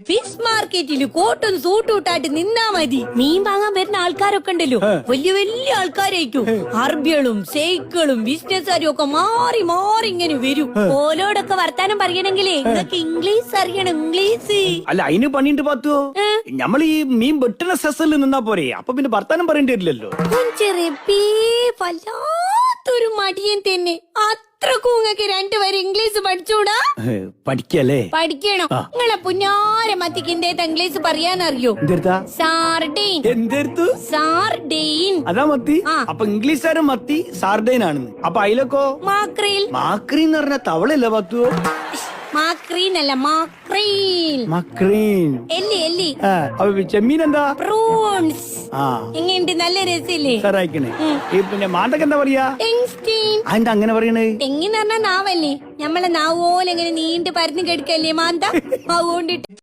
Fish മാർക്കറ്റിൽ കോട്ടും സൂട്ടും ഇട്ടായിട്ട് നിന്നാ മതി. മീൻ വാങ്ങാൻ വരുന്ന ആൾക്കാരൊക്കെ ഉണ്ടല്ലോ, വലിയ വലിയ ആൾക്കാരായിരിക്കും. അറബികളും ഷെയ്ക്കുകളും ബിസിനസ്സുകാരും ഒക്കെ മാറി മാറി ഇങ്ങനെ വരും. ഓലോടൊക്കെ വർത്താനം പറയണെങ്കിലേ നിങ്ങൾക്ക് ഇംഗ്ലീഷ് അറിയണം, ഇംഗ്ലീഷ്. അല്ല അതിന് പണിയുണ്ട് പാത്തോ. നമ്മൾ ഈ മീൻ വെട്ടണ സെസലിൽ നിന്നാ പോരെ, അപ്പൊ പിന്നെ വർത്താനം പറയേണ്ടി വരില്ലല്ലോ. വല്ലാത്തൊരു മടിയൻ തന്നെ. അത്രക്കും നിങ്ങൾക്ക് രണ്ടുപേരും ഇംഗ്ലീഷ് പഠിച്ചൂടാ? പഠിക്കല്ലേ? പഠിക്കണം. നിങ്ങളെ പുന്നാര മത്തിക്ക് എന്തേത്ത ഇംഗ്ലീഷ് പറയാനറിയോ? സാർഡെയിൻ. എന്തെടുത്തു? സാർഡെയിൻ. അതാ മത്തി. അപ്പൊ ഇംഗ്ലീഷുകാരൻ മത്തി സാർഡെയിൻ ആണെന്ന്. അപ്പൊ അതിലൊക്കെ മാക്രീൽ. മാക്രീൻ എന്ന് പറഞ്ഞ തവളല്ല പത്തുവോ? മാക്രീൻ അല്ല, മാക്രീൽ. മക്രീൻ. എല്ലി എല്ലി. അപ്പൊ ചെമ്മീൻ എന്താ? പ്രൂൺസ്. ആ എങ്ങനെയുണ്ട്? നല്ല രസമില്ലേ? സാറായിക്കണേ. ഈ പിന്നെ മാന്തക്ക് എന്താ പറയാ? ടെങ്സ്റ്റീൻ. അതെന്താ അങ്ങനെ പറയണേ? തെങ്ങിന്ന് പറഞ്ഞ നാവല്ലേ, നമ്മളെ നാവ് പോലെ എങ്ങനെ നീണ്ട് പരന്ന് കിടക്കല്ലേ മാന്ത, അതുകൊണ്ടിട്ട്